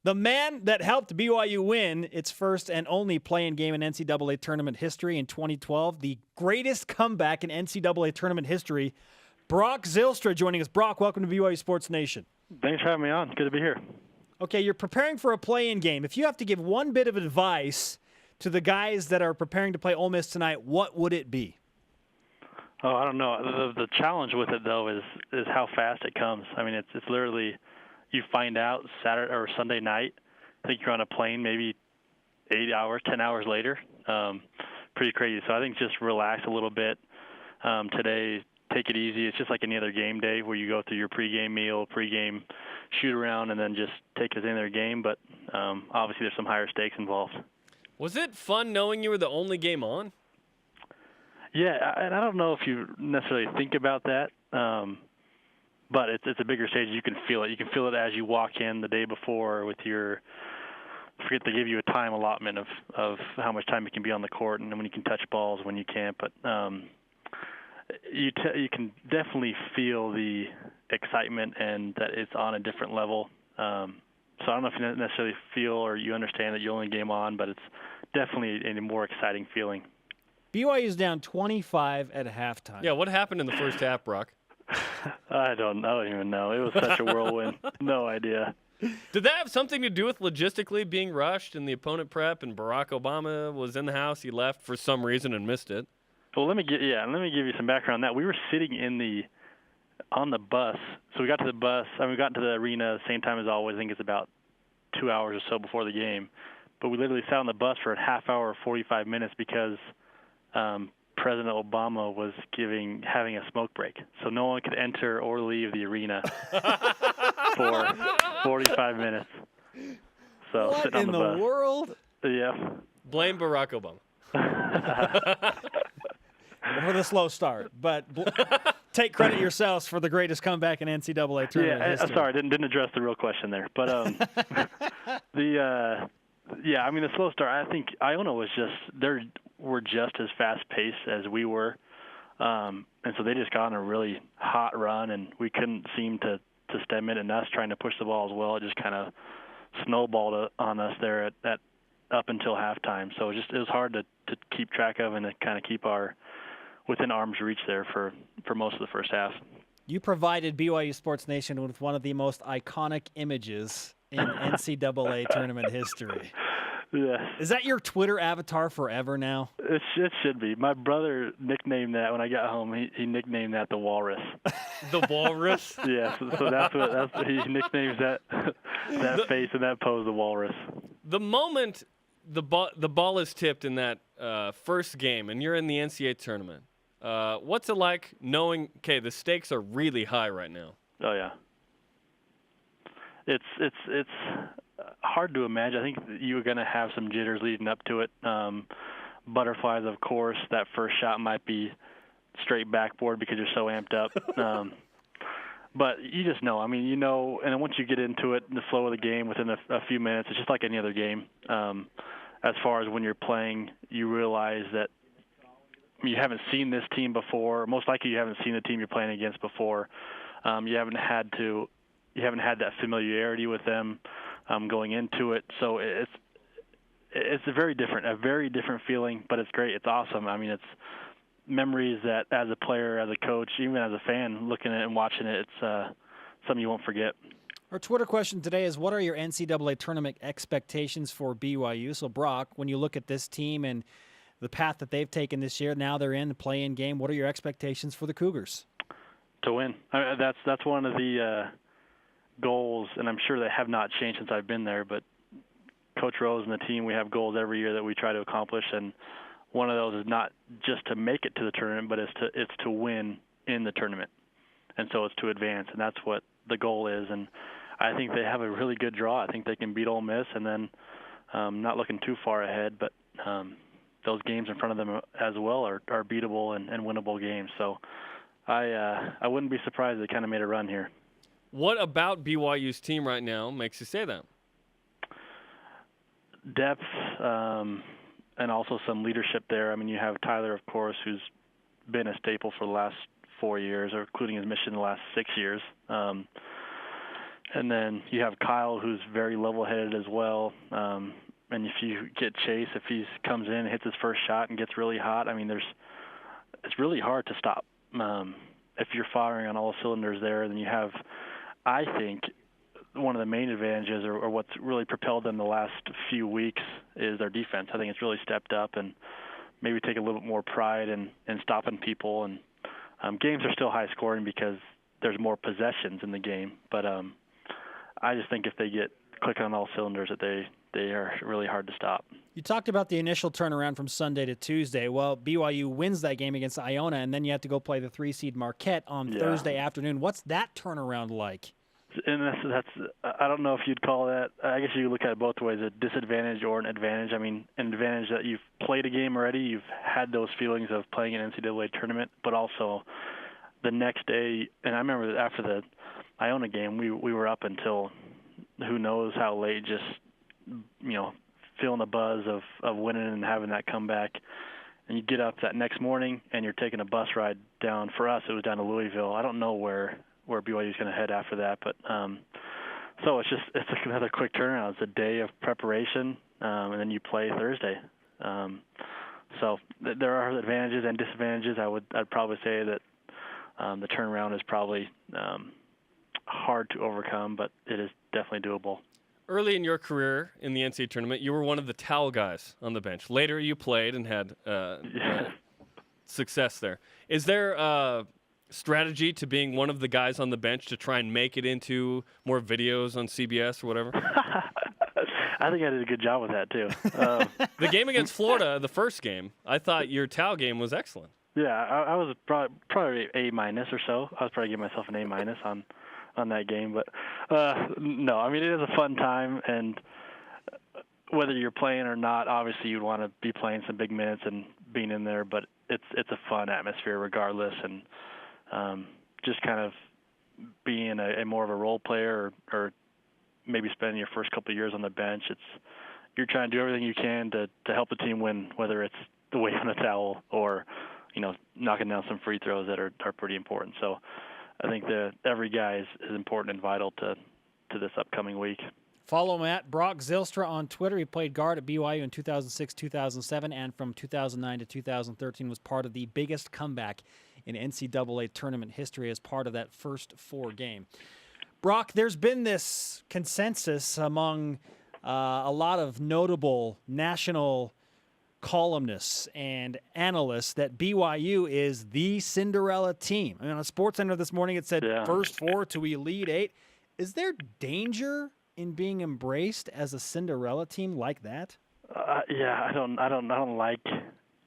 The man that helped BYU win its first and only play-in game in NCAA tournament history in 2012, the greatest comeback in NCAA tournament history, Brock Zylstra joining us. Brock, welcome to BYU Sports Nation. Thanks for having me on. Good to be here. Okay, you're preparing for a play-in game. If you have to give one bit of advice to the guys that are preparing to play Ole Miss tonight, what would it be? Oh, I don't know. The challenge with it, though, is how fast it comes. I mean, it's literally you find out Saturday or Sunday night. I think you're on a plane maybe 8 hours, 10 hours later. Pretty crazy. So I think just relax a little bit today. Take it easy. It's just like any other game day where you go through your pregame meal, pregame shoot-around, and then just take it as any other game. But obviously there's some higher stakes involved. Was it fun knowing you were the only game on? Yeah, and I don't know if you necessarily think about that, but it's a bigger stage. You can feel it. You can feel it as you walk in the day before with your – forget they give you a time allotment of how much time you can be on the court and when you can touch balls, when you can't. But you can definitely feel the excitement and that it's on a different level. So I don't know if you necessarily feel or you understand that you're only game on, but it's definitely a more exciting feeling. BYU's down 25 at halftime. Yeah, what happened in the first half, Brock? I don't even know. It was such a whirlwind. No idea. Did that have something to do with logistically being rushed in the opponent prep and Barack Obama was in the house? He left for some reason and missed it. Well, let me give you some background on that. We were sitting on the bus. So we got to the bus. We got into the arena the same time as always. I think it's about 2 hours or so before the game. But we literally sat on the bus for a half hour or 45 minutes because President Obama was having a smoke break. So no one could enter or leave the arena for 45 minutes. So what sitting on in the the bus. world? Yeah. Blame Barack Obama. For the slow start, but take credit yourselves for the greatest comeback in NCAA tournament history. I'm sorry, didn't address the real question there. But the slow start. I think Iona were just as fast paced as we were, and so they just got on a really hot run, and we couldn't seem to stem it. And us trying to push the ball as well, it just kind of snowballed on us there at up until halftime. So it was hard to keep track of and to kind of keep our within arm's reach there for most of the first half. You provided BYU Sports Nation with one of the most iconic images in NCAA tournament history. Yes. Is that your Twitter avatar forever now? It should be. My brother nicknamed that when I got home. He nicknamed that the Walrus. The Walrus? Yeah. So that's he nicknames that face and that pose the Walrus. The moment the ball is tipped in that first game and you're in the NCAA tournament, what's it like knowing, okay, the stakes are really high right now? Oh yeah. It's hard to imagine. I think you're going to have some jitters leading up to it. Butterflies, of course. That first shot might be straight backboard because you're so amped up. But you just know. I mean, you know, and then once you get into it, the flow of the game within a few minutes, it's just like any other game. As far as when you're playing, you realize that you haven't seen this team before. Most likely you haven't seen the team you're playing against before. You haven't had that familiarity with them going into it. So it's a very different feeling, but it's great. It's awesome. I mean, it's memories that as a player, as a coach, even as a fan looking at it and watching it, it's something you won't forget. Our Twitter question today is, what are your NCAA tournament expectations for BYU? So, Brock, when you look at this team and the path that they've taken this year, now they're in the play-in game, what are your expectations for the Cougars? To win. That's one of the goals, and I'm sure they have not changed since I've been there, but Coach Rose and the team, we have goals every year that we try to accomplish, and one of those is not just to make it to the tournament, but it's to win in the tournament. And so it's to advance, and that's what the goal is. And I think they have a really good draw. I think they can beat Ole Miss, and then not looking too far ahead, but those games in front of them as well are beatable and winnable games. So I wouldn't be surprised if they kind of made a run here. What about BYU's team right now makes you say that? Depth and also some leadership there. I mean, you have Tyler, of course, who's been a staple for the last 4 years, or including his mission the last 6 years. And then you have Kyle, who's very level-headed as well. And if you get Chase, if he comes in and hits his first shot and gets really hot, I mean, it's really hard to stop. If you're firing on all cylinders there, then you have, I think, one of the main advantages or what's really propelled them the last few weeks is their defense. I think it's really stepped up and maybe take a little bit more pride in stopping people. And games are still high-scoring because there's more possessions in the game. But I just think if they get clicking on all cylinders, that they are really hard to stop. You talked about the initial turnaround from Sunday to Tuesday. Well, BYU wins that game against Iona, and then you have to go play the 3-seed Marquette on Thursday afternoon. What's that turnaround like? And that's I don't know if you'd call that. I guess you look at it both ways: a disadvantage or an advantage. I mean, an advantage that you've played a game already, you've had those feelings of playing an NCAA tournament, but also the next day. And I remember after the Iona game, we were up until who knows how late, just feeling the buzz of winning and having that comeback. And you get up that next morning and you're taking a bus ride down. For us, it was down to Louisville. I don't know where BYU is going to head after that, but so it's like another quick turnaround. It's a day of preparation, and then you play Thursday. So there are advantages and disadvantages. I'd probably say that the turnaround is probably hard to overcome, but it is definitely doable. Early in your career in the NCAA tournament, you were one of the towel guys on the bench. Later, you played and had success there. Is there a strategy to being one of the guys on the bench to try and make it into more videos on CBS or whatever? I think I did a good job with that, too. The game against Florida, the first game, I thought your towel game was excellent. Yeah, I was probably A- or so. I was probably giving myself an A- on that game, but no, I mean, it is a fun time, and whether you're playing or not, obviously you'd want to be playing some big minutes and being in there, but it's a fun atmosphere regardless, and just kind of being a more of a role player or maybe spending your first couple of years on the bench, you're trying to do everything you can to help the team win, whether it's the weight on a towel or knocking down some free throws that are pretty important. So I think that every guy is important and vital to this upcoming week. Follow him at Brock Zylstra on Twitter. He played guard at BYU in 2006, 2007, and from 2009 to 2013 was part of the biggest comeback in NCAA tournament history as part of that first 4 game. Brock, there's been this consensus among a lot of notable national columnists and analysts that BYU is the Cinderella team. I mean, on SportsCenter this morning it said first 4 to Elite 8. Is there danger in being embraced as a Cinderella team like that? I don't like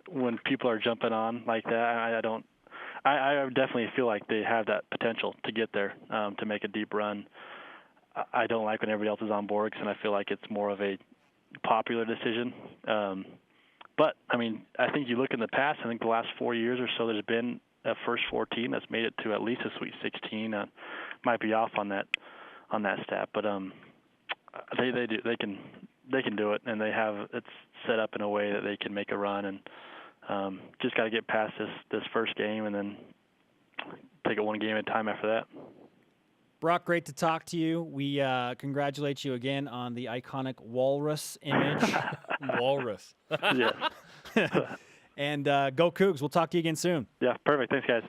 when people are jumping on like that. I definitely feel like they have that potential to get there, to make a deep run. I don't like when everybody else is on board because I feel like it's more of a popular decision. But, I mean, I think you look in the past, I think the last 4 years or so, there's been a first 4 team that's made it to at least a Sweet 16. Might be off on that stat, but they can do it, and they have it's set up in a way that they can make a run, and just got to get past this first game and then take it one game at a time after that. Brock, great to talk to you. We congratulate you again on the iconic walrus image. Walrus. Yeah. And go Cougs. We'll talk to you again soon. Yeah, perfect. Thanks, guys.